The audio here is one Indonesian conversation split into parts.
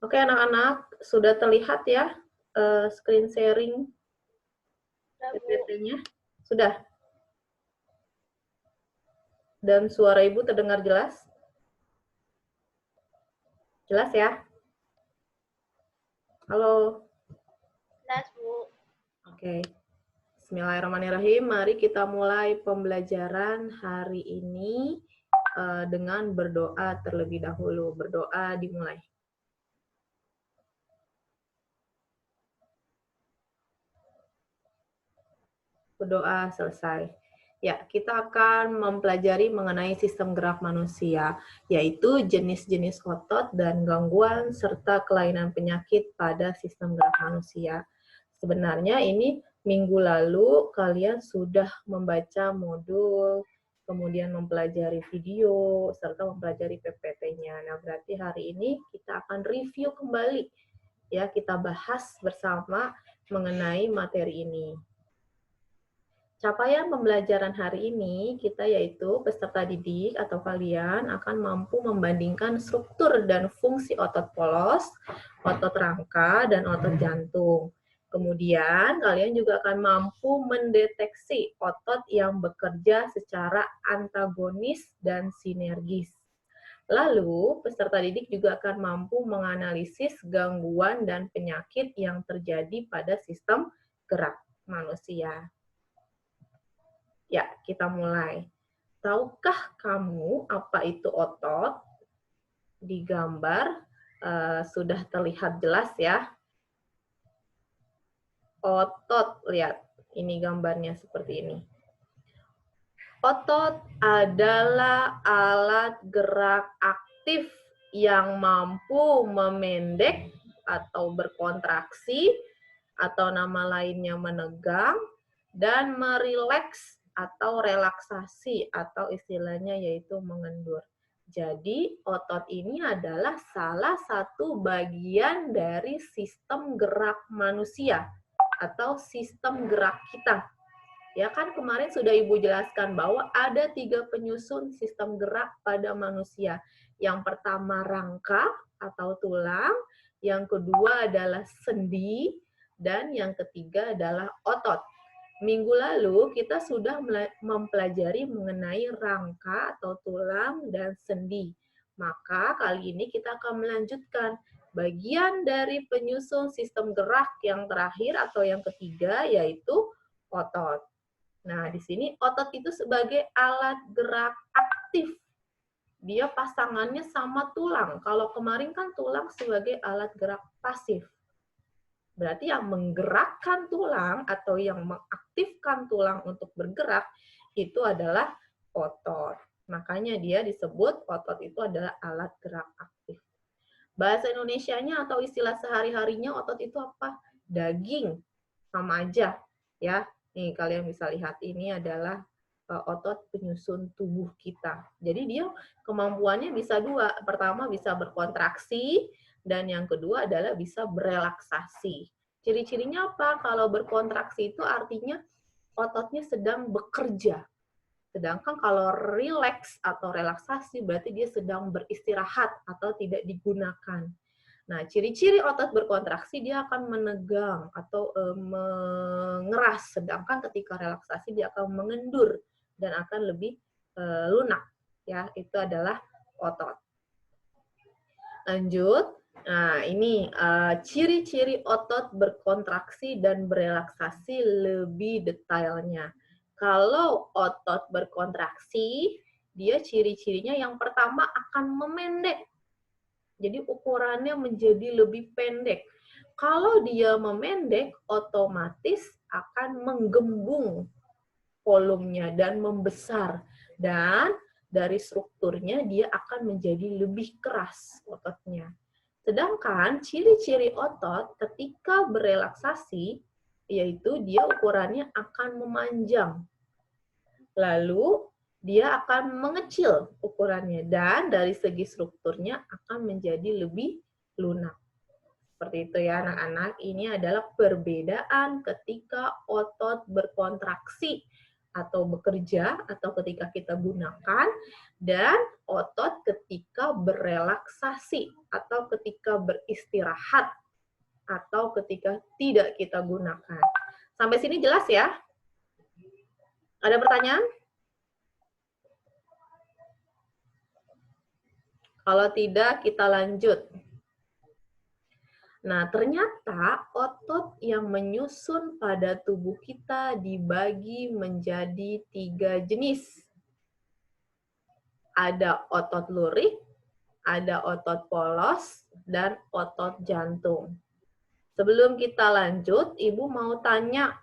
Oke, anak-anak, sudah terlihat ya screen sharing PPT-nya? Sudah? Dan suara Ibu terdengar jelas? Jelas ya? Halo? Jelas, Bu. Oke. Bismillahirrahmanirrahim. Mari kita mulai pembelajaran hari ini dengan berdoa terlebih dahulu. Berdoa dimulai. Berdoa selesai. Ya, kita akan mempelajari mengenai sistem gerak manusia, yaitu jenis-jenis otot dan gangguan serta kelainan penyakit pada sistem gerak manusia. Sebenarnya ini minggu lalu kalian sudah membaca modul, kemudian mempelajari video, serta mempelajari PPT-nya. Nah, berarti hari ini kita akan review kembali. Ya, kita bahas bersama mengenai materi ini. Capaian pembelajaran hari ini kita yaitu peserta didik atau kalian akan mampu membandingkan struktur dan fungsi otot polos, otot rangka, dan otot jantung. Kemudian kalian juga akan mampu mendeteksi otot yang bekerja secara antagonis dan sinergis. Lalu, peserta didik juga akan mampu menganalisis gangguan dan penyakit yang terjadi pada sistem gerak manusia. Ya, kita mulai. Tahukah kamu apa itu otot? Di gambar sudah terlihat jelas ya. Otot, lihat. Ini gambarnya seperti ini. Otot adalah alat gerak aktif yang mampu memendek atau berkontraksi, atau nama lainnya menegang, dan merileks atau relaksasi, atau istilahnya yaitu mengendur. Jadi otot ini adalah salah satu bagian dari sistem gerak manusia atau sistem gerak kita. Ya kan kemarin sudah Ibu jelaskan bahwa ada 3 penyusun sistem gerak pada manusia. Yang pertama rangka atau tulang, yang kedua adalah sendi, dan yang ketiga adalah otot. Minggu lalu kita sudah mempelajari mengenai rangka atau tulang dan sendi. Maka kali ini kita akan melanjutkan bagian dari penyusun sistem gerak yang terakhir atau yang ketiga, yaitu otot. Nah, di sini otot itu sebagai alat gerak aktif. Dia pasangannya sama tulang. Kalau kemarin kan tulang sebagai alat gerak pasif. Berarti yang menggerakkan tulang atau yang mengaktifkan tulang untuk bergerak itu adalah otot. Makanya dia disebut otot itu adalah alat gerak aktif. Bahasa Indonesianya atau istilah sehari-harinya otot itu apa? Daging. Sama aja ya. Nih kalian bisa lihat ini adalah otot penyusun tubuh kita. Jadi dia kemampuannya bisa dua. Pertama bisa berkontraksi dan yang kedua adalah bisa berelaksasi. Ciri-cirinya apa? Kalau berkontraksi itu artinya ototnya sedang bekerja. Sedangkan kalau rileks atau relaksasi berarti dia sedang beristirahat atau tidak digunakan. Nah, ciri-ciri otot berkontraksi dia akan menegang atau mengeras, sedangkan ketika relaksasi dia akan mengendur dan akan lebih lunak. Ya, itu adalah otot. Lanjut. Nah, ini ciri-ciri otot berkontraksi dan berelaksasi lebih detailnya. Kalau otot berkontraksi, dia ciri-cirinya yang pertama akan memendek. Jadi ukurannya menjadi lebih pendek. Kalau dia memendek, otomatis akan menggembung volumenya dan membesar. Dan dari strukturnya dia akan menjadi lebih keras ototnya. Sedangkan ciri-ciri otot ketika berelaksasi, yaitu dia ukurannya akan memanjang. Lalu dia akan mengecil ukurannya dan dari segi strukturnya akan menjadi lebih lunak. Seperti itu ya anak-anak, ini adalah perbedaan ketika otot berkontraksi atau bekerja atau ketika kita gunakan, dan otot ketika berrelaksasi atau ketika beristirahat atau ketika tidak kita gunakan. Sampai sini jelas ya? Ada pertanyaan? Kalau tidak, kita lanjut. Nah, ternyata otot yang menyusun pada tubuh kita dibagi menjadi 3 jenis. Ada otot lurik, ada otot polos, dan otot jantung. Sebelum kita lanjut, Ibu mau tanya,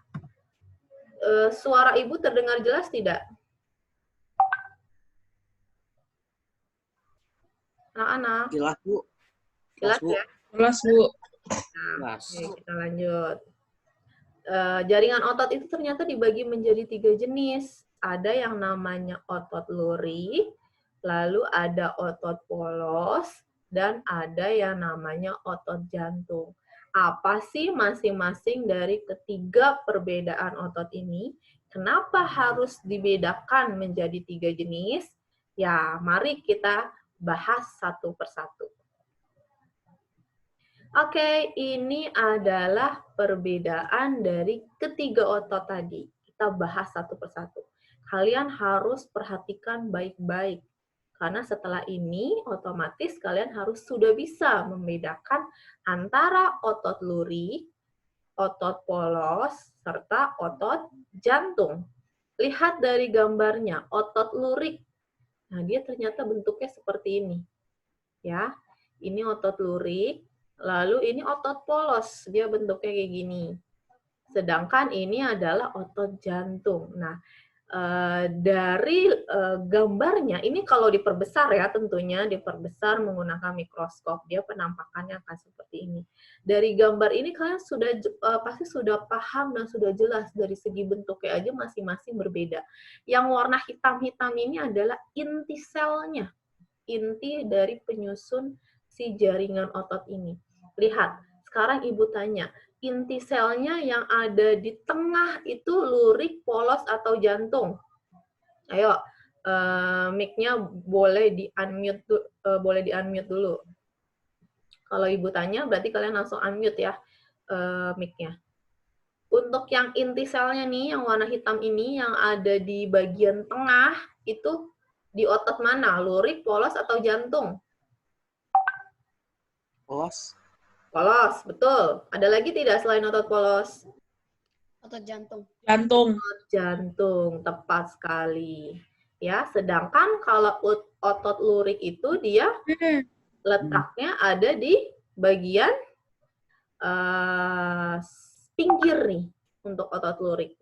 suara Ibu terdengar jelas tidak? Anak-anak? Jelas, Bu. Jelas Bu. ya? Jelas, Bu. Nah, oke, kita lanjut. Jaringan otot itu ternyata dibagi menjadi 3 jenis. Ada yang namanya otot lurik, lalu ada otot polos, dan ada yang namanya otot jantung. Apa sih masing-masing dari ketiga perbedaan otot ini? Kenapa harus dibedakan menjadi 3 jenis? Ya, mari kita bahas satu persatu. Oke, ini adalah perbedaan dari ketiga otot tadi. Kita bahas satu persatu. Kalian harus perhatikan baik-baik. Karena setelah ini, otomatis kalian harus sudah bisa membedakan antara otot lurik, otot polos, serta otot jantung. Lihat dari gambarnya, otot lurik. Nah, dia ternyata bentuknya seperti ini. Ya, ini otot lurik. Lalu ini otot polos, dia bentuknya kayak gini. Sedangkan ini adalah otot jantung. Nah, dari gambarnya, ini kalau diperbesar ya tentunya, diperbesar menggunakan mikroskop, dia penampakannya akan seperti ini. Dari gambar ini kalian sudah pasti sudah paham dan sudah jelas dari segi bentuknya aja masing-masing berbeda. Yang warna hitam-hitam ini adalah inti selnya, inti dari penyusun si jaringan otot ini. Lihat, sekarang Ibu tanya, inti selnya yang ada di tengah itu lurik, polos, atau jantung? Ayo, mic-nya boleh di-unmute dulu. Kalau Ibu tanya, berarti kalian langsung unmute ya mic-nya. Untuk yang inti selnya nih, yang warna hitam ini, yang ada di bagian tengah, itu di otot mana? Lurik, polos, atau jantung? Polos. Polos, betul. Ada lagi tidak selain otot polos? Otot jantung. Jantung. Otot jantung, tepat sekali. Ya, sedangkan kalau otot lurik itu dia letaknya ada di bagian pinggir nih untuk otot lurik.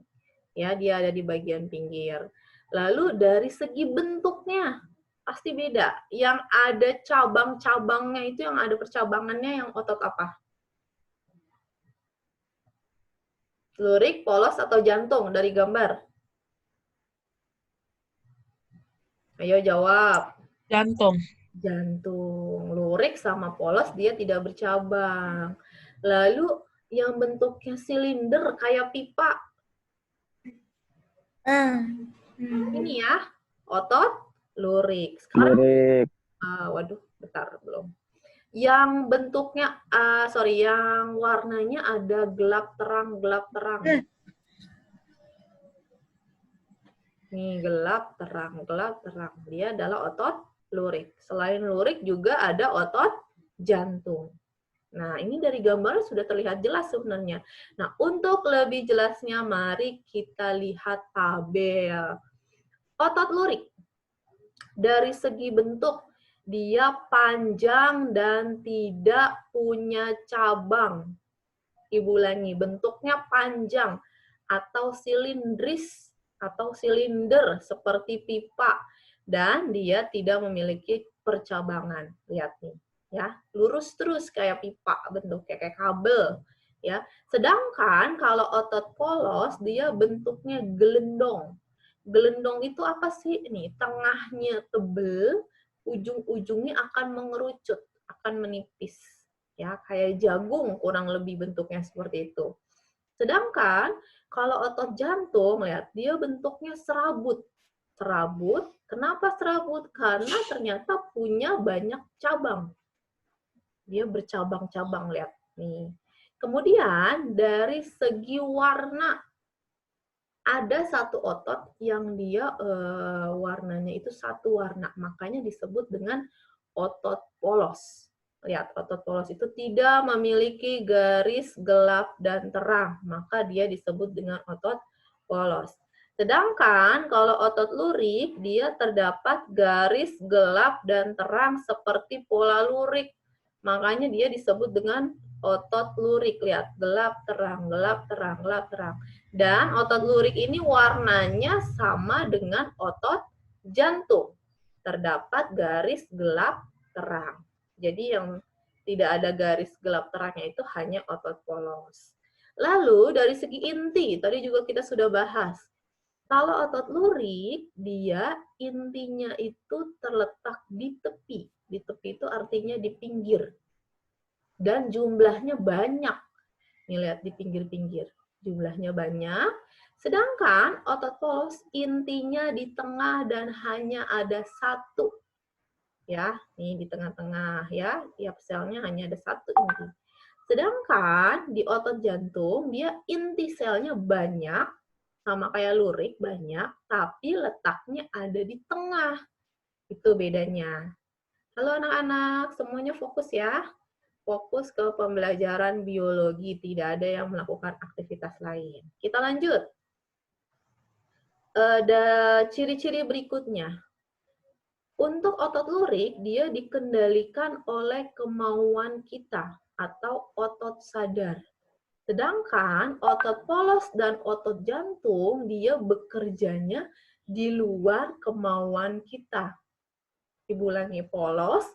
Ya, dia ada di bagian pinggir. Lalu dari segi bentuknya pasti beda. Yang ada cabang-cabangnya itu, yang ada percabangannya, yang otot apa? Lurik, polos, atau jantung dari gambar? Ayo jawab. Jantung. Jantung. Lurik sama polos dia tidak bercabang. Lalu yang bentuknya silinder kayak pipa. Ini ya, otot lurik. Sekarang, waduh, bentar, belum. Yang bentuknya, yang warnanya ada gelap terang. Nih, gelap terang. Dia adalah otot lurik. Selain lurik juga ada otot jantung. Nah, ini dari gambar sudah terlihat jelas sebenarnya. Nah, untuk lebih jelasnya, mari kita lihat tabel. Otot lurik, dari segi bentuk, dia panjang dan tidak punya cabang. Ibu ulangi, bentuknya panjang atau silindris atau silinder seperti pipa, dan dia tidak memiliki percabangan. Lihat nih, ya, lurus terus kayak pipa, bentuknya kayak kabel, ya. Sedangkan kalau otot polos dia bentuknya gelendong. Gelendong itu apa sih? Nih, tengahnya tebel, ujung-ujungnya akan mengerucut, akan menipis. Ya, kayak jagung kurang lebih bentuknya seperti itu. Sedangkan kalau otot jantung, lihat, dia bentuknya serabut. Serabut, kenapa serabut? Karena ternyata punya banyak cabang. Dia bercabang-cabang, lihat. Nih. Kemudian dari segi warna, ada satu otot yang dia warnanya itu satu warna, makanya disebut dengan otot polos. Lihat, otot polos itu tidak memiliki garis gelap dan terang, maka dia disebut dengan otot polos. Sedangkan kalau otot lurik, dia terdapat garis gelap dan terang seperti pola lurik. Makanya dia disebut dengan otot lurik. Lihat, gelap, terang, gelap, terang, gelap, terang. Dan otot lurik ini warnanya sama dengan otot jantung. Terdapat garis gelap terang. Jadi yang tidak ada garis gelap terangnya itu hanya otot polos. Lalu dari segi inti, tadi juga kita sudah bahas. Kalau otot lurik, dia intinya itu terletak di tepi. Di tepi itu artinya di pinggir. Dan jumlahnya banyak. Nih lihat di pinggir-pinggir. Jumlahnya banyak, sedangkan otot polos intinya di tengah dan hanya ada satu. Ya, nih di tengah-tengah ya, tiap selnya hanya ada satu inti. Sedangkan di otot jantung, dia inti selnya banyak, sama kayak lurik banyak, tapi letaknya ada di tengah. Itu bedanya. Halo anak-anak, semuanya fokus ya. Fokus ke pembelajaran biologi, tidak ada yang melakukan aktivitas lain. Kita lanjut. Ada ciri-ciri berikutnya. Untuk otot lurik, dia dikendalikan oleh kemauan kita atau otot sadar. Sedangkan otot polos dan otot jantung, dia bekerjanya di luar kemauan kita. Ibu ulangi, polos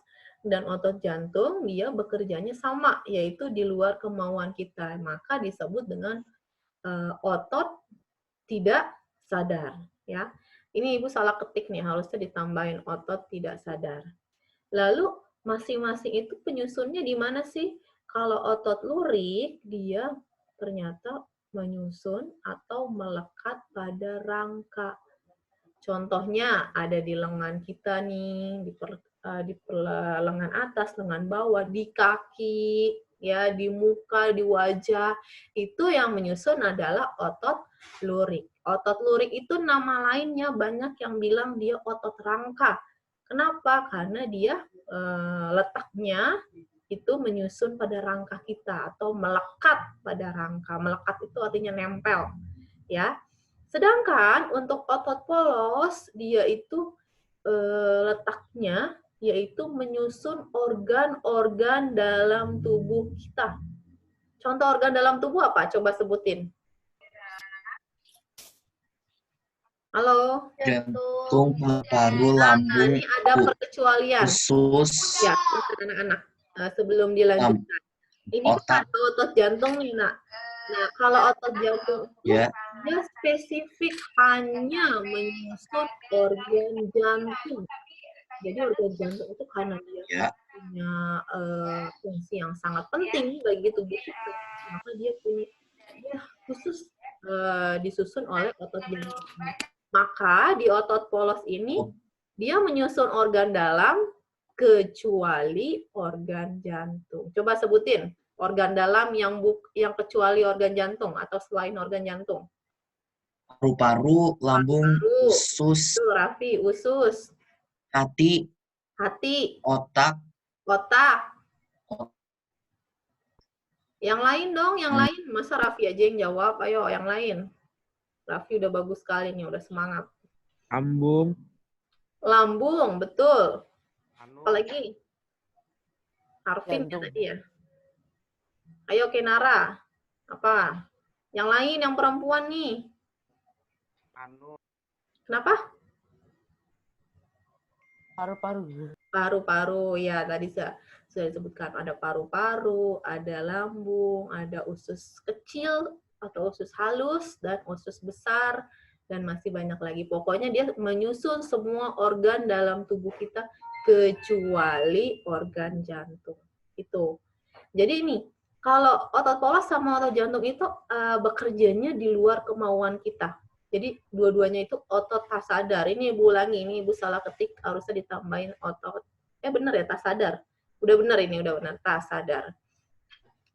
dan otot jantung dia bekerjanya sama, yaitu di luar kemauan kita. Maka disebut dengan otot tidak sadar. Ya, ini Ibu salah ketik nih, harusnya ditambahin otot tidak sadar. Lalu masing-masing itu penyusunnya di mana sih? Kalau otot lurik, dia ternyata menyusun atau melekat pada rangka. Contohnya ada di lengan kita nih, di lengan atas, lengan bawah, di kaki, ya, di muka, di wajah. Itu yang menyusun adalah otot lurik. Otot lurik itu nama lainnya banyak yang bilang dia otot rangka. Kenapa? Karena dia letaknya itu menyusun pada rangka kita atau melekat pada rangka. Melekat itu artinya nempel, ya. Sedangkan untuk otot polos, dia itu letaknya yaitu menyusun organ-organ dalam tubuh kita. Contoh organ dalam tubuh apa? Coba sebutin. Halo? Jantung, paru-paru, lambung, Ini ada perkecualian. usus, Ya, anak-anak. Sebelum dilanjutkan. Ini otak. kan otot jantung nih, Nak. Nah, kalau otot jantung itu Ya. dia spesifik hanya menyusun organ jantung. Jadi organ jantung itu karena dia punya fungsi yang sangat penting bagi tubuh kita, maka dia punya khusus disusun oleh otot jantung. Maka di otot polos ini dia menyusun organ dalam kecuali organ jantung. Coba sebutin organ dalam yang kecuali organ jantung atau selain organ jantung. Paru-paru, lambung, usus. Raffi, usus. Hati. Otak. Yang lain dong, yang lain. Masa Raffi aja yang jawab? Ayo, yang lain. Raffi udah bagus sekali nih, udah semangat. Lambung, betul. Apalagi? Arvin tadi ya. Ayo Kenara. Apa? Yang lain, yang perempuan nih. Kenapa? Paru-paru. Paru-paru, ya tadi sudah disebutkan. Ada paru-paru, ada lambung, ada usus kecil atau usus halus, dan usus besar, dan masih banyak lagi. Pokoknya dia menyusun semua organ dalam tubuh kita kecuali organ jantung. Itu. Jadi ini, Kalau otot polos sama otot jantung itu bekerjanya di luar kemauan kita. Jadi dua-duanya itu otot tas sadar. Ini Ibu ulangi, ini Ibu salah ketik, harusnya ditambahin otot. Bener ya, tas sadar. Udah bener ini, udah bener, tas sadar.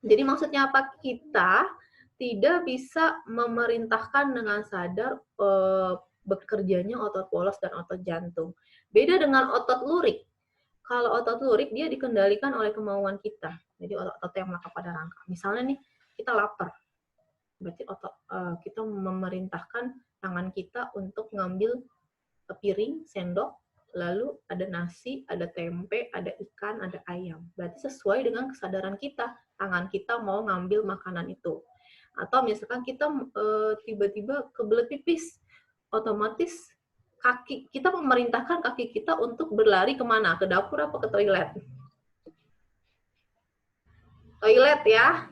Jadi maksudnya apa? Kita tidak bisa memerintahkan dengan sadar bekerjanya otot polos dan otot jantung. Beda dengan otot lurik. Kalau otot lurik dia dikendalikan oleh kemauan kita. Jadi otot yang melekat pada rangka. Misalnya nih kita lapar, berarti kita memerintahkan tangan kita untuk ngambil piring, sendok, lalu ada nasi, ada tempe, ada ikan, ada ayam. Berarti sesuai dengan kesadaran kita, tangan kita mau ngambil makanan itu. Atau misalkan kita tiba-tiba kebelet pipis, otomatis kita memerintahkan kaki kita untuk berlari kemana? Ke dapur apa ke toilet? Toilet ya.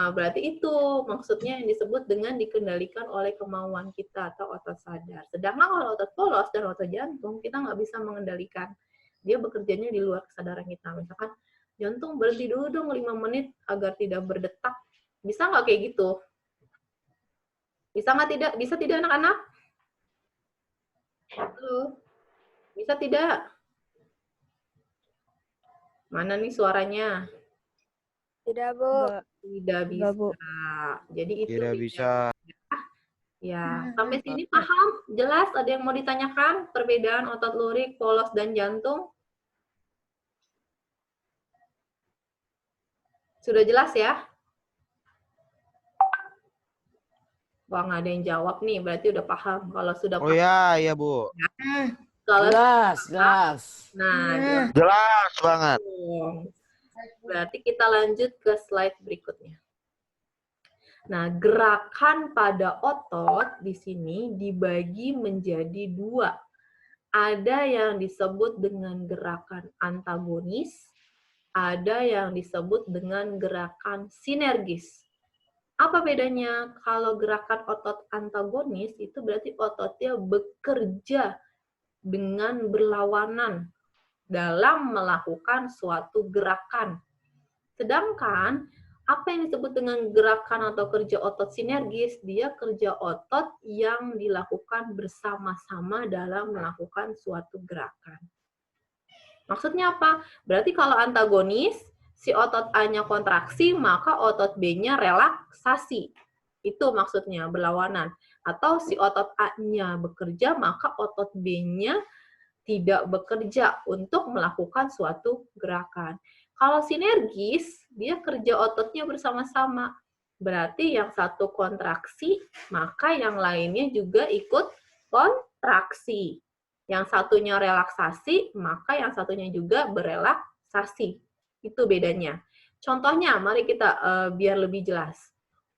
Berarti itu maksudnya yang disebut dengan dikendalikan oleh kemauan kita atau otot sadar. Sedangkan kalau otot polos dan otot jantung, kita nggak bisa mengendalikan. Dia bekerjanya di luar kesadaran kita. Misalkan, jantung berhenti dulu dong 5 menit agar tidak berdetak. Bisa nggak kayak gitu? Bisa nggak tidak? Bisa tidak anak-anak? Halo? Bisa tidak? Mana nih suaranya? Tidak, Bu. Tidak bisa. Bu. Jadi itu Tidak bisa. Ya, sampai sini paham? Jelas? Ada yang mau ditanyakan? Perbedaan otot lurik, polos, dan jantung? Sudah jelas ya? Wah, nggak ada yang jawab nih, berarti udah paham. Kalau sudah Oh paham. ya, Bu. Kalau Jelas. Nah, Jelas banget. berarti kita lanjut ke slide berikutnya. Nah, gerakan pada otot di sini dibagi menjadi 2. Ada yang disebut dengan gerakan antagonis, ada yang disebut dengan gerakan sinergis. Apa bedanya? Kalau gerakan otot antagonis itu berarti ototnya bekerja dengan berlawanan dalam melakukan suatu gerakan. Sedangkan apa yang disebut dengan gerakan atau kerja otot sinergis, dia kerja otot yang dilakukan bersama-sama dalam melakukan suatu gerakan. Maksudnya apa? Berarti kalau antagonis, si otot A-nya kontraksi, maka otot B-nya relaksasi. Itu maksudnya, berlawanan. Atau si otot A-nya bekerja, maka otot B-nya tidak bekerja untuk melakukan suatu gerakan. Kalau sinergis, dia kerja ototnya bersama-sama. Berarti yang satu kontraksi, maka yang lainnya juga ikut kontraksi. Yang satunya relaksasi, maka yang satunya juga berelaksasi. Itu bedanya. Contohnya, mari kita biar lebih jelas.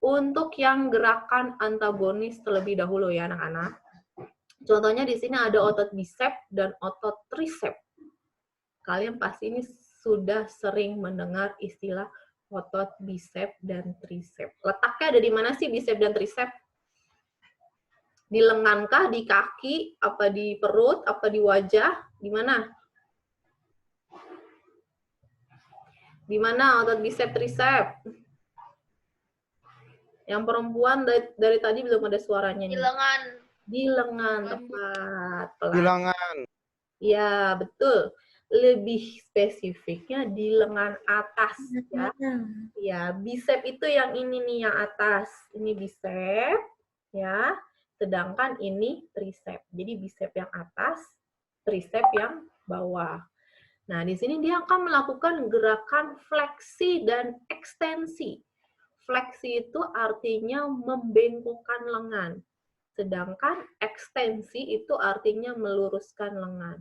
Untuk yang gerakan antagonis terlebih dahulu ya anak-anak. Contohnya di sini ada otot bicep dan otot tricep. Kalian pasti ini sudah sering mendengar istilah otot bicep dan tricep. Letaknya ada di mana sih bicep dan tricep? Di lengankah, di kaki, apa di perut, apa di wajah? Di mana? Di mana otot bicep tricep? Yang perempuan dari tadi belum ada suaranya nih. Di lengan. Di lengan, tepat. Di lengan. Ya, betul. Lebih spesifiknya di lengan atas ya. Ya, bicep itu yang ini nih yang atas. Ini bicep ya. Sedangkan ini tricep. Jadi bicep yang atas, tricep yang bawah. Nah, di sini dia akan melakukan gerakan fleksi dan ekstensi. Fleksi itu artinya membengkokkan lengan. Sedangkan ekstensi itu artinya meluruskan lengan.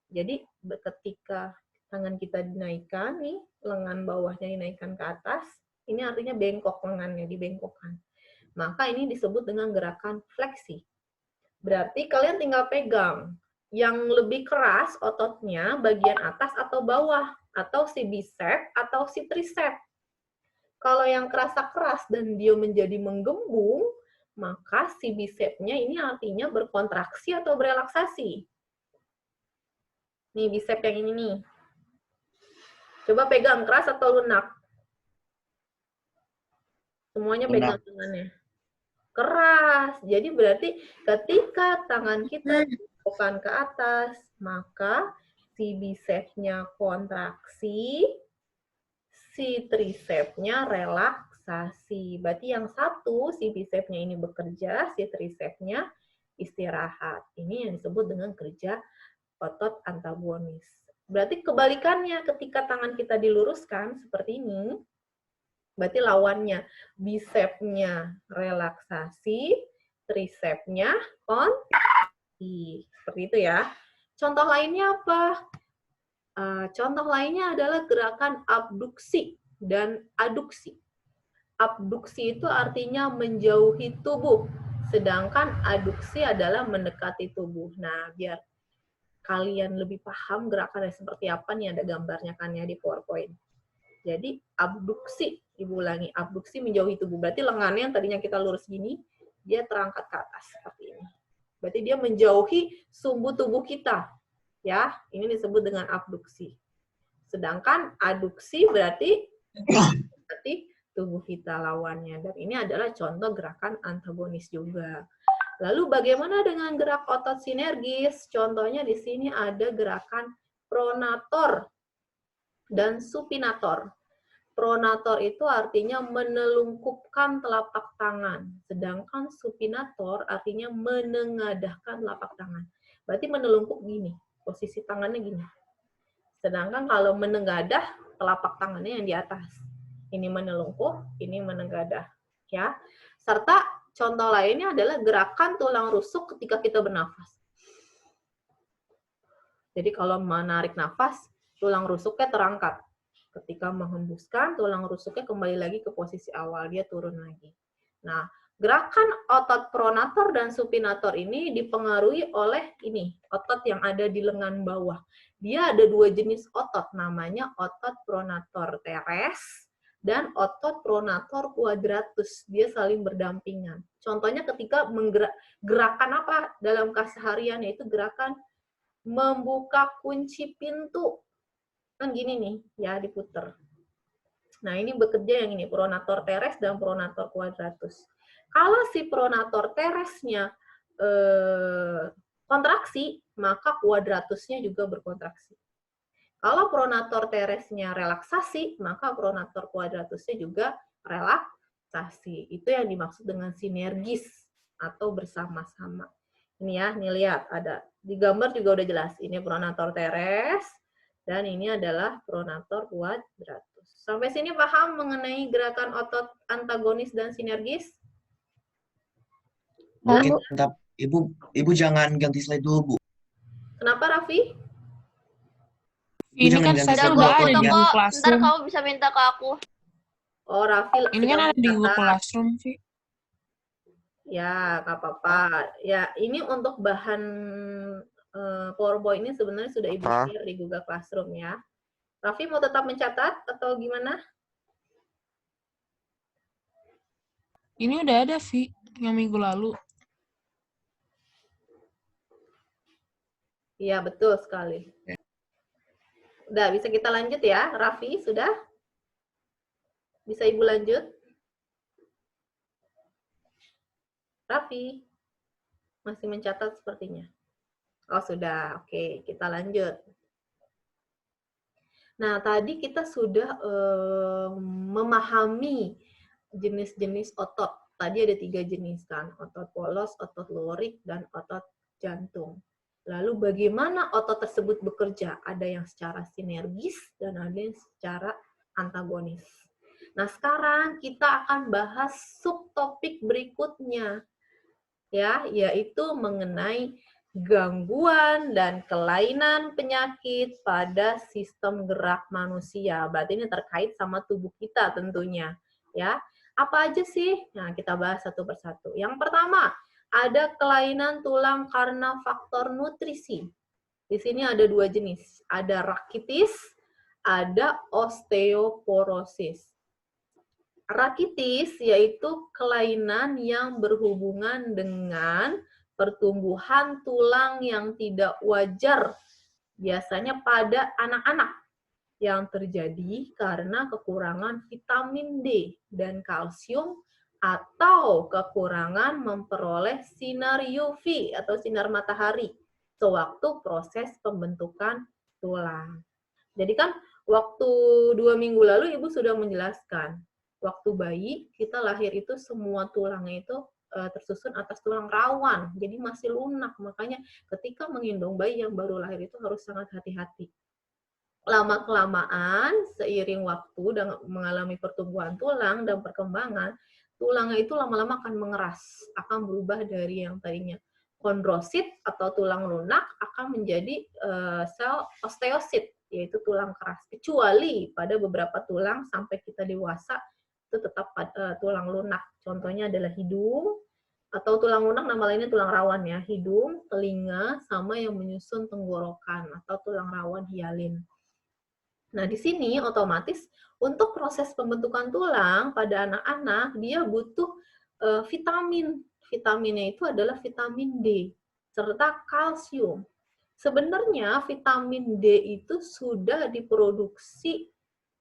Jadi ketika tangan kita dinaikkan, nih lengan bawahnya dinaikkan ke atas, ini artinya bengkok lengannya, dibengkokkan. Maka ini disebut dengan gerakan fleksi. Berarti kalian tinggal pegang. Yang lebih keras ototnya bagian atas atau bawah, atau si bicep atau si tricep. Kalau yang kerasa keras dan dia menjadi menggembung, maka si bicepnya ini artinya berkontraksi atau berelaksasi. Nih bicep yang ini nih. Coba pegang keras atau lunak? Semuanya Benar. pegang tangannya. Keras. Jadi berarti ketika tangan kita bukan ke atas, maka si bicepsnya kontraksi, si tricepsnya relaksasi. Berarti yang satu, si bicepsnya ini bekerja, si tricepsnya istirahat. Ini yang disebut dengan kerja otot antagonis. Berarti kebalikannya, ketika tangan kita diluruskan seperti ini, berarti lawannya bicepsnya relaksasi, tricepsnya kontraksi. Seperti itu ya. Contoh lainnya apa? Contoh lainnya adalah gerakan abduksi dan aduksi. Abduksi itu artinya menjauhi tubuh, sedangkan aduksi adalah mendekati tubuh. Nah, biar kalian lebih paham gerakannya seperti apa nih, ada gambarnya kan ya di PowerPoint. Jadi abduksi, Ibu ulangi, abduksi menjauhi tubuh. Berarti lengannya yang tadinya kita lurus gini, dia terangkat ke atas seperti ini. Berarti dia menjauhi sumbu tubuh kita. Ya, ini disebut dengan abduksi. Sedangkan aduksi berarti tubuh kita lawannya. Dan ini adalah contoh gerakan antagonis juga. Lalu bagaimana dengan gerak otot sinergis? Contohnya di sini ada gerakan pronator dan supinator. Pronator itu artinya menelungkupkan telapak tangan, sedangkan supinator artinya menengadahkan telapak tangan. Berarti menelungkup gini, posisi tangannya gini. Sedangkan kalau menengadah, telapak tangannya yang di atas. Ini menelungkup, ini menengadah. Ya. Serta contoh lainnya adalah gerakan tulang rusuk ketika kita bernafas. Jadi kalau menarik nafas, tulang rusuknya terangkat. Ketika menghembuskan, tulang rusuknya kembali lagi ke posisi awal, dia turun lagi. Nah, gerakan otot pronator dan supinator ini dipengaruhi oleh ini, otot yang ada di lengan bawah. Dia ada dua jenis otot, namanya otot pronator teres dan otot pronator quadratus. Dia saling berdampingan. Contohnya ketika gerakan apa dalam keseharian, yaitu gerakan membuka kunci pintu. Kan gini nih, ya diputer. Nah, ini bekerja yang ini, pronator teres dan pronator quadratus. Kalau si pronator teresnya kontraksi, maka quadratusnya juga berkontraksi. Kalau pronator teresnya relaksasi, maka pronator quadratusnya juga relaksasi. Itu yang dimaksud dengan sinergis atau bersama-sama. Ini ya, nih lihat, ada di gambar juga udah jelas. Ini pronator teres, dan ini adalah pronator quadratus. Sampai sini paham mengenai gerakan otot antagonis dan sinergis? Oke, mantap. Ibu jangan ganti slide dulu, Bu. Kenapa, Raffi? Ibu Ini jangan kan ganti saya slide udah dulu, ada di ya. Google Ntar Classroom. kamu bisa minta ke aku. Oh, Raffi Ini kan sedang ada di Google mencatat. Classroom sih. Ya, nggak apa-apa. Ya, ini untuk bahan PowerPoint ini sebenarnya sudah Ibu share di Google Classroom ya. Raffi mau tetap mencatat atau gimana? Ini udah ada, Vi, yang minggu lalu. Iya, betul sekali. Udah, bisa kita lanjut ya, Raffi, sudah? Bisa Ibu lanjut? Raffi, masih mencatat sepertinya. Oh, sudah. Oke, kita lanjut. Nah, tadi kita sudah memahami jenis-jenis otot. Tadi ada 3 jenis kan, otot polos, otot lurik, dan otot jantung. Lalu bagaimana otot tersebut bekerja? Ada yang secara sinergis dan ada yang secara antagonis. Nah, sekarang kita akan bahas subtopik berikutnya, ya, yaitu mengenai gangguan dan kelainan penyakit pada sistem gerak manusia. Berarti ini terkait sama tubuh kita tentunya, ya. Apa aja sih? Nah, kita bahas satu persatu. Yang pertama, ada kelainan tulang karena faktor nutrisi. Di sini ada 2 jenis. Ada rakitis, ada osteoporosis. Rakitis yaitu kelainan yang berhubungan dengan pertumbuhan tulang yang tidak wajar, biasanya pada anak-anak. yang terjadi karena kekurangan vitamin D dan kalsium atau kekurangan memperoleh sinar UV atau sinar matahari sewaktu proses pembentukan tulang. Jadi kan waktu 2 minggu lalu Ibu sudah menjelaskan, waktu bayi kita lahir itu semua tulangnya itu tersusun atas tulang rawan, jadi masih lunak. Makanya ketika menggendong bayi yang baru lahir itu harus sangat hati-hati. Lama-kelamaan, seiring waktu dan mengalami pertumbuhan tulang dan perkembangan, tulangnya itu lama-lama akan mengeras, akan berubah dari yang tadinya kondrosit atau tulang lunak akan menjadi sel osteosit, yaitu tulang keras. Kecuali pada beberapa tulang sampai kita dewasa itu tetap tulang lunak. Contohnya adalah hidung, atau tulang lunak nama lainnya tulang rawan ya, hidung, telinga, sama yang menyusun tenggorokan atau tulang rawan hialin. Nah, di sini otomatis untuk proses pembentukan tulang pada anak-anak dia butuh vitamin. Vitaminnya itu adalah vitamin D serta kalsium. Sebenarnya vitamin D itu sudah diproduksi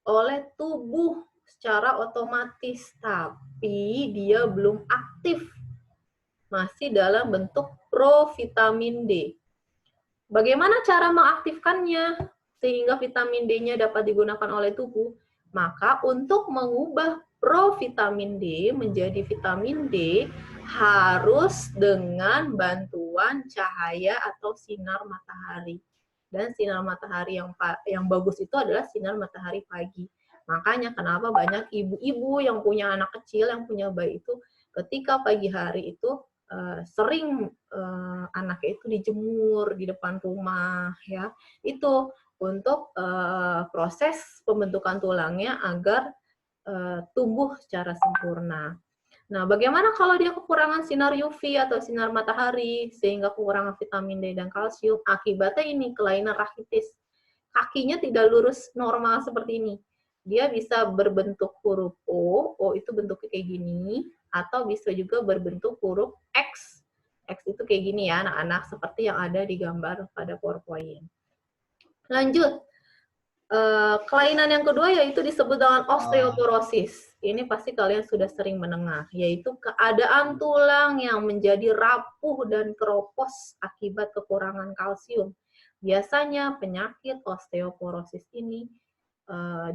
oleh tubuh secara otomatis, tapi dia belum aktif. Masih dalam bentuk provitamin D. Bagaimana cara mengaktifkannya sehingga vitamin D-nya dapat digunakan oleh tubuh? Maka untuk mengubah provitamin D menjadi vitamin D harus dengan bantuan cahaya atau sinar matahari. Dan sinar matahari yang bagus itu adalah sinar matahari pagi. Makanya kenapa banyak ibu-ibu yang punya anak kecil, yang punya bayi itu ketika pagi hari itu sering anaknya itu dijemur di depan rumah ya. Itu untuk proses pembentukan tulangnya agar tumbuh secara sempurna. Nah, bagaimana kalau dia kekurangan sinar UV atau sinar matahari sehingga kekurangan vitamin D dan kalsium? Akibatnya ini kelainan rakitis. Kakinya tidak lurus normal seperti ini. Dia bisa berbentuk huruf O itu bentuknya kayak gini, atau bisa juga berbentuk huruf X. X itu kayak gini ya, anak-anak, seperti yang ada di gambar pada PowerPoint. Lanjut. Kelainan yang kedua yaitu disebut dengan osteoporosis. Ini pasti kalian sudah sering mendengar, yaitu keadaan tulang yang menjadi rapuh dan keropos akibat kekurangan kalsium. Biasanya penyakit osteoporosis ini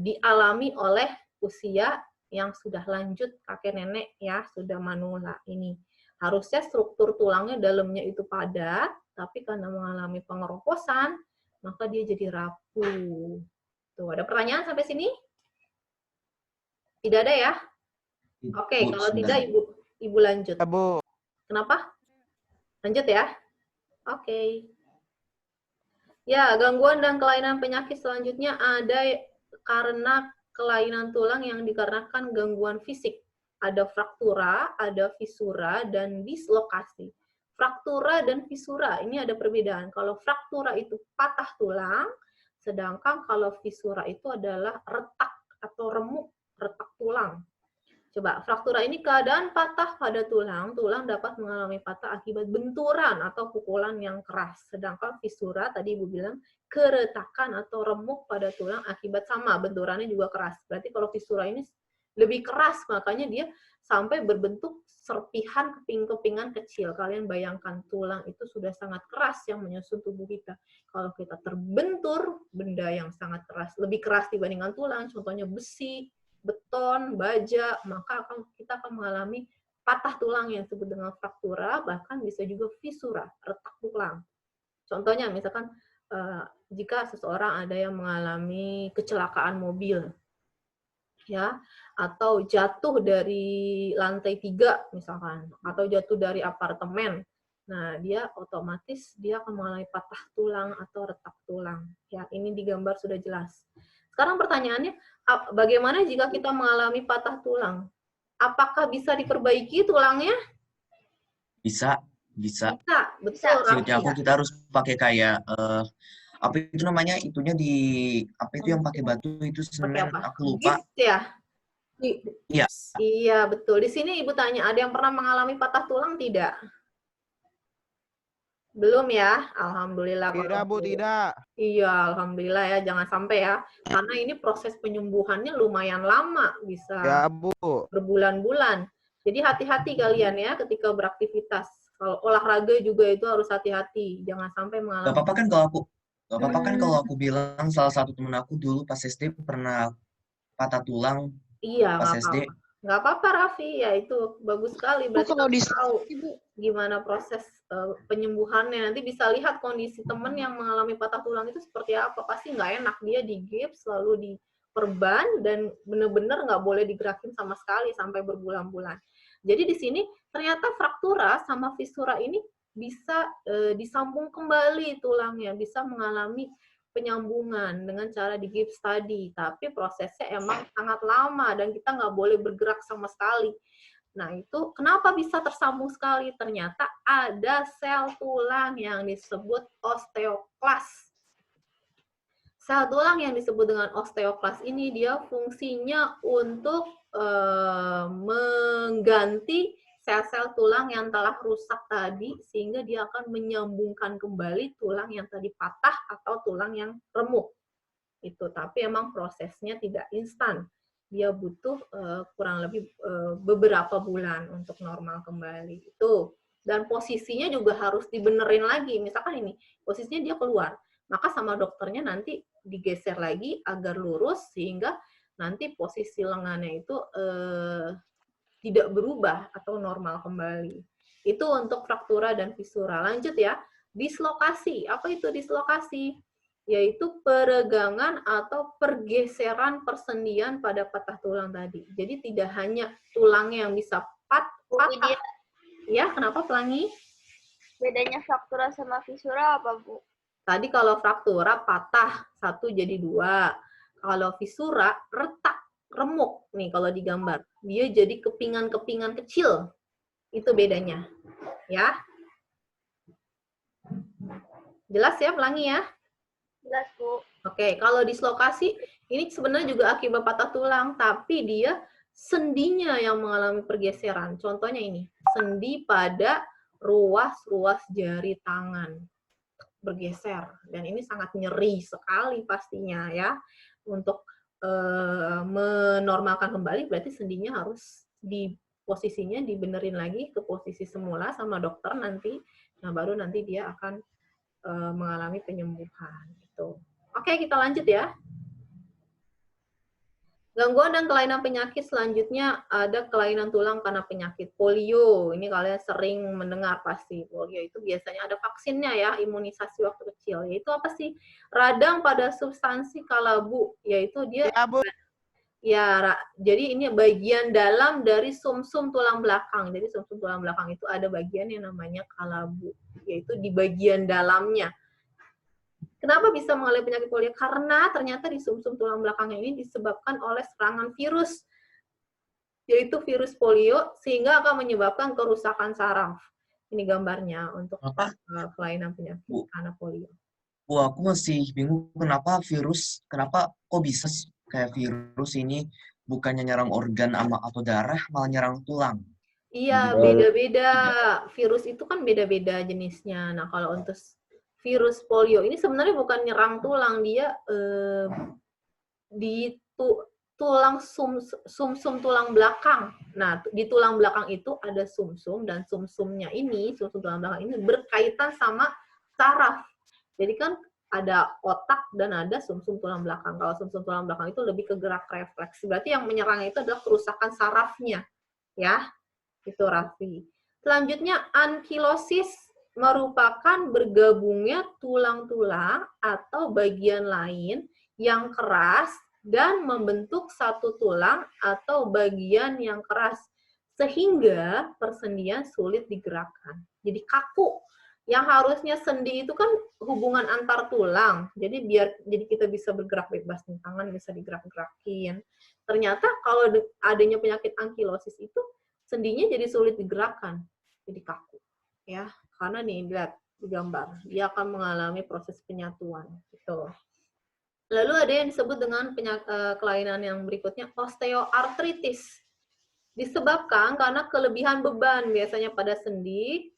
dialami oleh usia yang sudah lanjut, kakek nenek ya, sudah manula ini. Harusnya struktur tulangnya dalamnya itu padat, tapi karena mengalami pengeroposan, maka dia jadi rapuh. Tuh, ada pertanyaan sampai sini? Tidak ada ya? Oke, kalau tidak Ibu lanjut. Ya, Bu. Kenapa? Lanjut ya? Oke. Ya, gangguan dan kelainan penyakit selanjutnya ada karena kelainan tulang yang dikarenakan gangguan fisik. Ada fraktura, ada fisura, dan dislokasi. Fraktura dan fisura, ini ada perbedaan. Kalau fraktura itu patah tulang, sedangkan kalau fisura itu adalah retak atau remuk, retak tulang. Coba, fraktura ini keadaan patah pada tulang, tulang dapat mengalami patah akibat benturan atau pukulan yang keras. Sedangkan fisura, tadi Ibu bilang, keretakan atau remuk pada tulang akibat sama, benturannya juga keras. Berarti kalau fisura ini lebih keras, makanya dia sampai berbentuk serpihan keping-kepingan kecil. Kalian bayangkan, tulang itu sudah sangat keras yang menyusun tubuh kita. Kalau kita terbentur, benda yang sangat keras, lebih keras dibandingkan tulang, contohnya besi, beton, baja, maka kita akan mengalami patah tulang yang disebut dengan fraktura, bahkan bisa juga fisura, retak tulang. Contohnya, misalkan jika seseorang ada yang mengalami kecelakaan mobil, ya, atau jatuh dari lantai 3 misalkan, atau jatuh dari apartemen. Nah, dia otomatis dia akan mengalami patah tulang atau retak tulang. Ya, ini di gambar sudah jelas. Sekarang pertanyaannya, bagaimana jika kita mengalami patah tulang? Apakah bisa diperbaiki tulangnya? Bisa. Bisa, betul. Seingatnya aku kita harus pakai kayak apa itu namanya, itunya di apa itu yang pakai batu itu semen, aku lupa. Gips ya? Iya. Iya, betul. Di sini Ibu tanya, ada yang pernah mengalami patah tulang tidak? Belum ya? Alhamdulillah. Tidak, kalau Bu, belum. tidak. Iya, alhamdulillah ya. Jangan sampai ya. Karena ini proses penyembuhannya lumayan lama, bisa Ya, Bu. berbulan-bulan. Jadi hati-hati kalian ya ketika beraktivitas. Kalau olahraga juga itu harus hati-hati. Jangan sampai Gak mengalami. apa-apa kan kalau aku Gak apa-apa kan kalau aku bilang salah satu temen aku dulu pas SD pernah patah tulang Iya, pas nggak SD. apa-apa. Nggak apa-apa, Raffi. Ya, itu bagus sekali. Bu, Berarti kalau kamu di tahu Bu, gimana proses penyembuhannya. Nanti bisa lihat kondisi teman yang mengalami patah tulang itu seperti apa. Pasti nggak enak. Dia digips, lalu diperban, dan benar-benar nggak boleh digerakin sama sekali sampai berbulan-bulan. Jadi di sini ternyata fraktura sama fisura ini bisa disambung kembali tulangnya, bisa mengalami penyambungan dengan cara digips tadi. Tapi prosesnya emang sangat lama dan kita nggak boleh bergerak sama sekali. Nah, itu kenapa bisa tersambung sekali? Ternyata ada sel tulang yang disebut osteoklas. Sel tulang yang disebut dengan osteoklas ini dia fungsinya untuk mengganti sel-sel tulang yang telah rusak tadi sehingga dia akan menyambungkan kembali tulang yang tadi patah atau tulang yang remuk. Itu, tapi emang prosesnya tidak instan. Dia butuh kurang lebih beberapa bulan untuk normal kembali. Itu. Dan posisinya juga harus dibenerin lagi. Misalkan ini, posisinya dia keluar. Maka sama dokternya nanti digeser lagi agar lurus sehingga nanti posisi lengannya itu tidak berubah atau normal kembali. Itu untuk fraktura dan fisura. Lanjut ya. Dislokasi. Apa itu dislokasi? Yaitu peregangan atau pergeseran persendian pada patah tulang tadi. Jadi tidak hanya tulangnya yang bisa patah. Ya, kenapa Pelangi? Bedanya fraktura sama fisura apa, Bu? Tadi kalau fraktura patah 1 jadi 2. Kalau fisura retak, remuk nih kalau digambar. Dia jadi kepingan-kepingan kecil. Itu bedanya. Ya. Jelas ya Pelangi ya? Jelas, Bu. Oke, kalau dislokasi ini sebenarnya juga akibat patah tulang, tapi dia sendinya yang mengalami pergeseran. Contohnya ini, sendi pada ruas-ruas jari tangan bergeser, dan ini sangat nyeri sekali pastinya ya. Untuk menormalkan kembali berarti sendinya harus di posisinya dibenerin lagi ke posisi semula sama dokter nanti. Nah, baru nanti dia akan mengalami penyembuhan gitu. Oke, kita lanjut ya. Gangguan dan kelainan penyakit selanjutnya ada kelainan tulang karena penyakit polio. Ini kalian sering mendengar pasti. Polio itu biasanya ada vaksinnya ya, imunisasi waktu kecil. Yaitu apa sih? Radang pada substansi kalabu, yaitu dia Ya, Bu. ya, jadi ini bagian dalam dari sumsum tulang belakang. Jadi sumsum tulang belakang itu ada bagian yang namanya kalabu, yaitu di bagian dalamnya. Kenapa bisa mengalami penyakit polio? Karena ternyata di sumsum tulang belakang ini disebabkan oleh serangan virus, yaitu virus polio, sehingga akan menyebabkan kerusakan saraf. Ini gambarnya untuk kelainan penyakit karena polio. Bu, aku masih bingung kenapa kok bisa kayak virus ini bukannya nyerang organ atau darah, malah nyerang tulang. Iya, beda-beda. Virus itu kan beda-beda jenisnya. Nah, kalau untuk virus polio ini sebenarnya bukan nyerang tulang, dia di tulang sumsum tulang belakang. Nah, di tulang belakang itu ada sumsum, dan sumsumnya ini, sumsum tulang belakang ini berkaitan sama saraf. Jadi kan ada otak dan ada sumsum tulang belakang. Kalau sumsum tulang belakang itu lebih ke gerak refleks. Berarti yang menyerang itu adalah kerusakan sarafnya. Ya, itu Raffi. Selanjutnya, ankilosis merupakan bergabungnya tulang-tulang atau bagian lain yang keras dan membentuk satu tulang atau bagian yang keras sehingga persendian sulit digerakkan. Jadi kaku. Yang harusnya sendi itu kan hubungan antar tulang. Jadi jadi kita bisa bergerak bebas, tangan bisa digerak-gerakin. Ternyata kalau adanya penyakit ankilosis itu sendinya jadi sulit digerakkan, jadi kaku, ya. Karena nih lihat di gambar, dia akan mengalami proses penyatuan, gitu. Lalu ada yang disebut dengan kelainan yang berikutnya, osteoartritis. Disebabkan karena kelebihan beban biasanya pada sendi,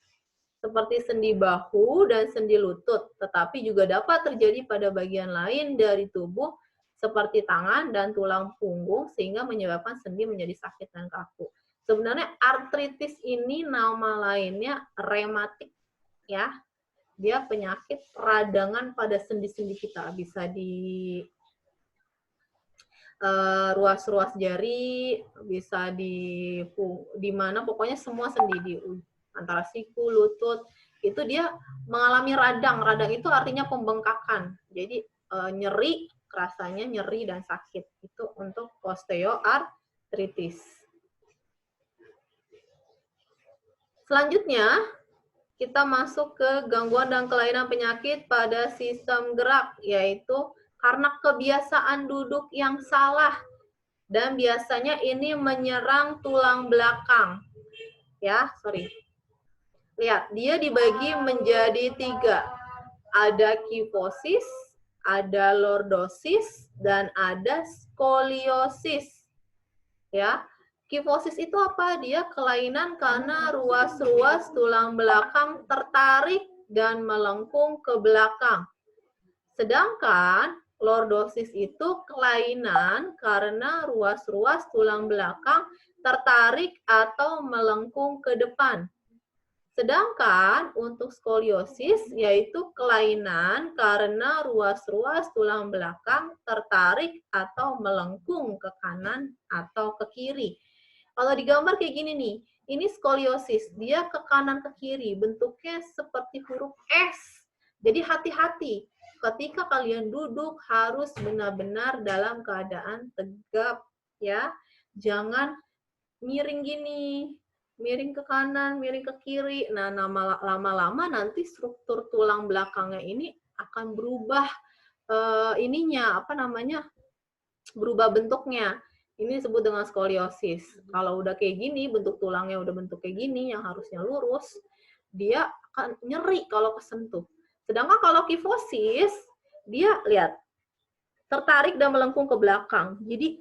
seperti sendi bahu dan sendi lutut, tetapi juga dapat terjadi pada bagian lain dari tubuh seperti tangan dan tulang punggung sehingga menyebabkan sendi menjadi sakit dan kaku. Sebenarnya artritis ini nama lainnya rematik ya. Dia penyakit peradangan pada sendi-sendi kita, bisa di ruas-ruas jari, bisa di mana pokoknya semua sendi di antara siku, lutut, itu dia mengalami radang. Radang itu artinya pembengkakan. Jadi nyeri, rasanya nyeri dan sakit. Itu untuk osteoartritis. Selanjutnya, kita masuk ke gangguan dan kelainan penyakit pada sistem gerak, yaitu karena kebiasaan duduk yang salah. Dan biasanya ini menyerang tulang belakang. Ya, sorry. Lihat, dia dibagi menjadi 3. Ada kifosis, ada lordosis, dan ada skoliosis. Ya, kifosis itu apa? Dia kelainan karena ruas-ruas tulang belakang tertarik dan melengkung ke belakang. Sedangkan lordosis itu kelainan karena ruas-ruas tulang belakang tertarik atau melengkung ke depan. Sedangkan untuk skoliosis yaitu kelainan karena ruas-ruas tulang belakang tertarik atau melengkung ke kanan atau ke kiri. Kalau digambar kayak gini nih, ini skoliosis, dia ke kanan ke kiri, bentuknya seperti huruf S. Jadi hati-hati, ketika kalian duduk harus benar-benar dalam keadaan tegap ya. Jangan miring gini, miring ke kanan, miring ke kiri. Nah, lama-lama nanti struktur tulang belakangnya ini akan berubah berubah bentuknya. Ini disebut dengan skoliosis. Kalau udah kayak gini, bentuk tulangnya udah bentuk kayak gini, yang harusnya lurus, dia akan nyeri kalau kesentuh. Sedangkan kalau kifosis, dia lihat, tertarik dan melengkung ke belakang. Jadi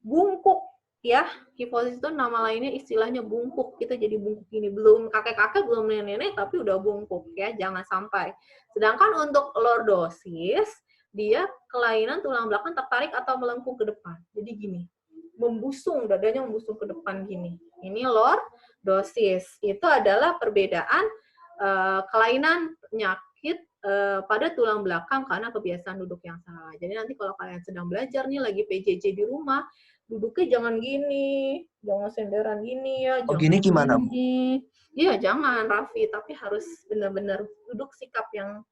bungkuk ya. Kifosis itu nama lainnya istilahnya bungkuk. Kita jadi bungkuk ini. Belum kakek-kakek, belum nenek-nenek, tapi udah bungkuk ya. Jangan sampai. Sedangkan untuk lordosis, dia kelainan tulang belakang tertarik atau melengkung ke depan. Jadi gini, membusung, dadanya membusung ke depan gini. Ini lordosis. Itu adalah perbedaan kelainan penyakit pada tulang belakang karena kebiasaan duduk yang salah. Jadi nanti kalau kalian sedang belajar nih, lagi PJJ di rumah, duduknya jangan gini, jangan senderan gini ya. Oh, gini gimana, Bu? Iya, jangan, Raffi. Tapi harus benar-benar duduk sikap yang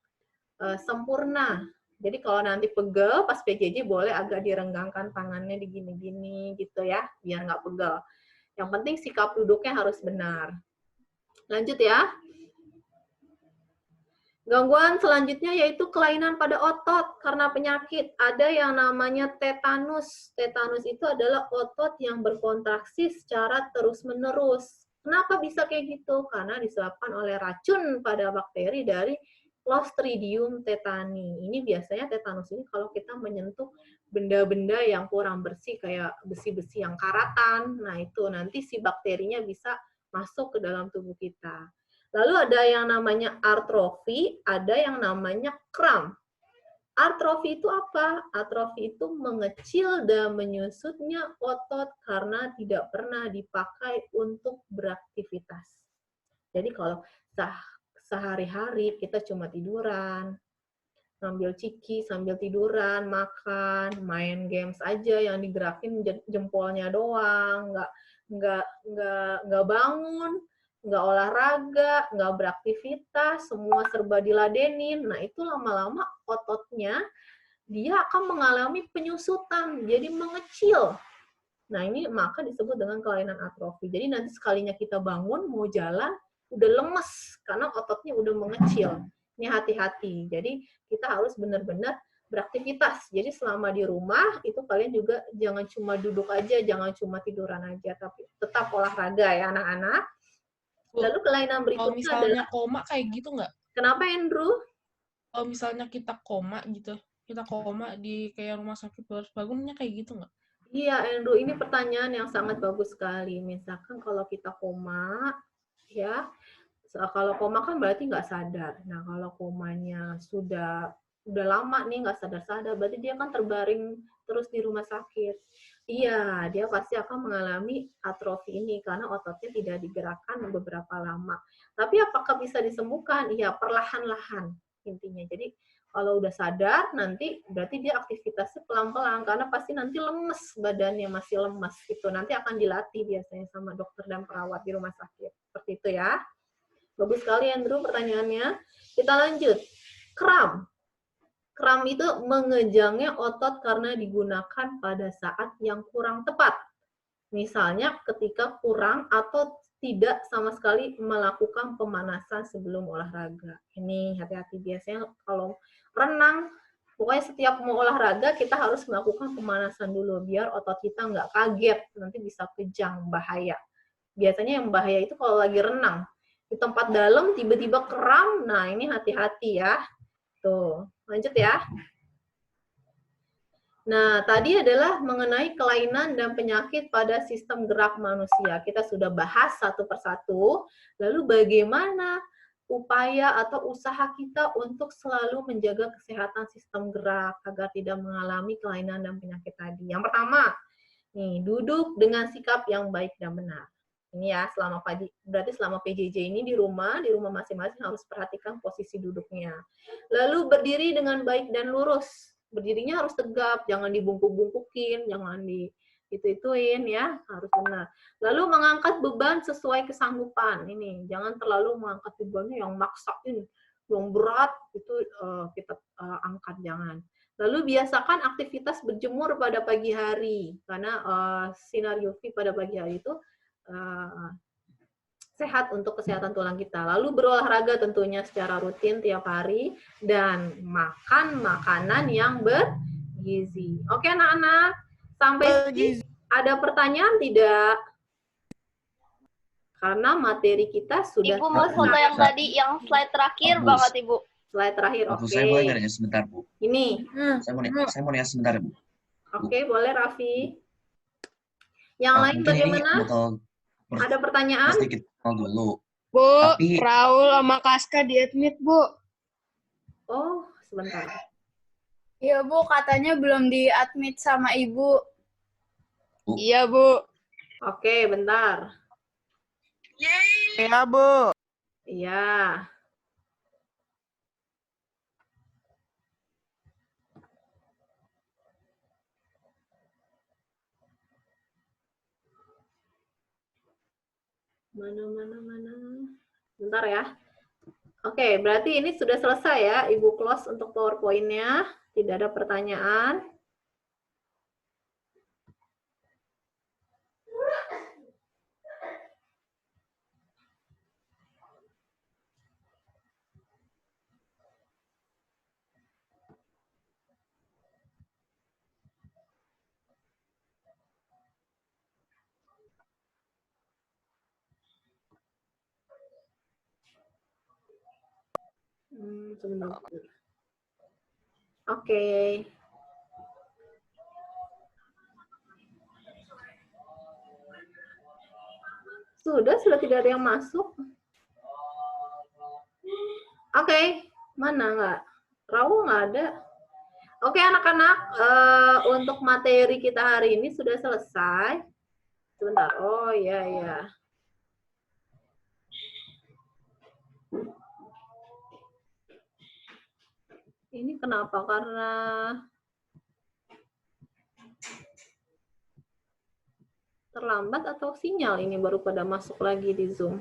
sempurna. Jadi kalau nanti pegel pas PJJ boleh agak direnggangkan tangannya di gini-gini gitu ya, biar nggak pegel. Yang penting sikap duduknya harus benar. Lanjut ya. Gangguan selanjutnya yaitu kelainan pada otot karena penyakit. Ada yang namanya tetanus. Tetanus itu adalah otot yang berkontraksi secara terus-menerus. Kenapa bisa kayak gitu? Karena disebabkan oleh racun pada bakteri dari Clostridium tetani. Ini biasanya tetanus ini kalau kita menyentuh benda-benda yang kurang bersih kayak besi-besi yang karatan. Nah, itu nanti si bakterinya bisa masuk ke dalam tubuh kita. Lalu ada yang namanya atrofi, ada yang namanya kram. Atrofi itu apa? Atrofi itu mengecil dan menyusutnya otot karena tidak pernah dipakai untuk beraktivitas. Jadi kalau sehari-hari kita cuma tiduran, ngambil ciki sambil tiduran, makan, main games aja yang digerakin jempolnya doang, nggak bangun, nggak olahraga, nggak beraktivitas, semua serba diladenin. Nah, itu lama-lama ototnya dia akan mengalami penyusutan, jadi mengecil. Nah, ini maka disebut dengan kelainan atrofi. Jadi nanti sekalinya kita bangun, mau jalan, udah lemes, karena ototnya udah mengecil. Ini hati-hati. Jadi kita harus benar-benar beraktivitas. Jadi selama di rumah, itu kalian juga jangan cuma duduk aja, jangan cuma tiduran aja, tapi tetap olahraga ya anak-anak. Lalu kelainan berikutnya kalau misalnya koma kayak gitu nggak? Kenapa, Andrew? Kalau misalnya kita koma gitu, kita koma di kayak rumah sakit harus bangunnya kayak gitu nggak? Iya, Andrew, ini pertanyaan yang sangat bagus sekali. Misalkan kalau kita koma, ya, Kalau koma kan berarti nggak sadar. Nah, kalau komanya udah lama nih nggak sadar-sadar, berarti dia kan terbaring terus di rumah sakit. Iya, dia pasti akan mengalami atrofi ini karena ototnya tidak digerakkan beberapa lama. Tapi apakah bisa disembuhkan? Iya, perlahan-lahan intinya. Jadi kalau udah sadar, nanti berarti dia aktivitasnya pelan-pelan karena pasti nanti lemes badannya, masih lemes gitu. Nanti akan dilatih biasanya sama dokter dan perawat di rumah sakit. Seperti itu ya. Bagus sekali Andrew pertanyaannya. Kita lanjut. Kram. Kram itu mengejangnya otot karena digunakan pada saat yang kurang tepat. Misalnya ketika kurang atau tidak sama sekali melakukan pemanasan sebelum olahraga. Ini hati-hati, biasanya kalau renang, pokoknya setiap mau olahraga kita harus melakukan pemanasan dulu biar otot kita nggak kaget, nanti bisa kejang, bahaya. Biasanya yang bahaya itu kalau lagi renang. Di tempat dalam tiba-tiba kram, nah ini hati-hati ya. Tuh, lanjut ya. Nah, tadi adalah mengenai kelainan dan penyakit pada sistem gerak manusia. Kita sudah bahas satu persatu. Lalu bagaimana upaya atau usaha kita untuk selalu menjaga kesehatan sistem gerak agar tidak mengalami kelainan dan penyakit tadi. Yang pertama, nih, duduk dengan sikap yang baik dan benar. Ini ya, berarti selama PJJ ini di rumah masing-masing harus perhatikan posisi duduknya. Lalu berdiri dengan baik dan lurus. Berdirinya harus tegap, jangan dibungkuk-bungkukin, jangan itu-ituin ya, harus benar. Lalu mengangkat beban sesuai kesanggupan. Ini, jangan terlalu mengangkat bebannya yang maksain, yang berat itu kita angkat, jangan. Lalu biasakan aktivitas berjemur pada pagi hari, karena sinar UV pada pagi hari itu sehat untuk kesehatan tulang kita. Lalu berolahraga tentunya secara rutin tiap hari dan makan makanan yang bergizi. Oke anak-anak, sampai sini ada pertanyaan tidak? Karena materi kita sudah Ibu mau foto yang tadi, yang slide terakhir banget Ibu. Slide terakhir, oke. Saya boleh nanya sebentar, Bu? Ini. Saya mau nanya sebentar, Bu. Oke, boleh Raffi. Yang lain bagaimana? Ada pertanyaan? Sedikit dulu. Bu, Tapi, Raul sama Kaska di-admit, Bu. Oh, sebentar. Iya, Bu. Katanya belum di-admit sama Ibu. Bu. Iya, Bu. Oke, bentar. Iya, Bu. Iya. Mana. Bentar ya. Oke, berarti ini sudah selesai ya, Ibu close untuk PowerPoint-nya. Tidak ada pertanyaan. Sebentar. Oke. Sudah tidak ada yang masuk. Oke, mana nggak? Raul nggak ada. Oke anak-anak, untuk materi kita hari ini sudah selesai. Sebentar. Oh iya. Ini kenapa? Karena terlambat atau sinyal ini baru pada masuk lagi di Zoom?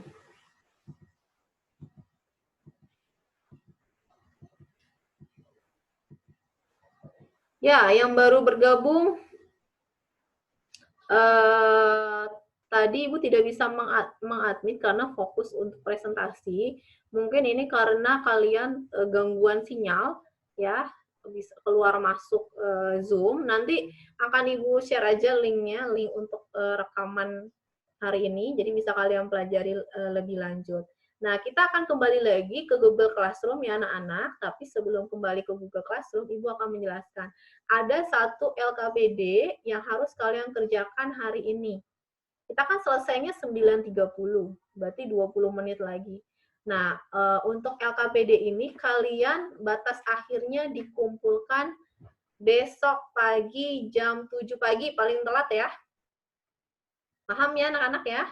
Ya, yang baru bergabung, tadi Ibu tidak bisa mengadmit karena fokus untuk presentasi. Mungkin ini karena kalian gangguan sinyal, ya, bisa keluar masuk Zoom. Nanti akan Ibu share aja linknya, link untuk rekaman hari ini, jadi bisa kalian pelajari lebih lanjut. Nah, kita akan kembali lagi ke Google Classroom ya anak-anak, tapi sebelum kembali ke Google Classroom, Ibu akan menjelaskan. Ada satu LKPD yang harus kalian kerjakan hari ini. Kita kan selesainya 9.30, berarti 20 menit lagi. Nah, untuk LKPD ini kalian batas akhirnya dikumpulkan besok pagi jam 7 pagi paling telat ya. Paham ya anak-anak ya?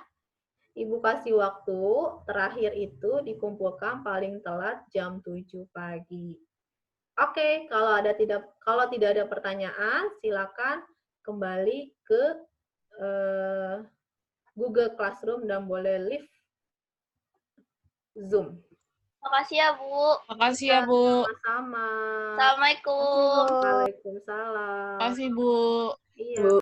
Ibu kasih waktu terakhir itu dikumpulkan paling telat jam 7 pagi. Oke, kalau tidak ada pertanyaan, silakan kembali ke Google Classroom dan boleh leave Zoom. Makasih ya, Bu. Makasih ya, Bu. Sama-sama. Assalamualaikum. Waalaikumsalam. Makasih, Bu. Iya.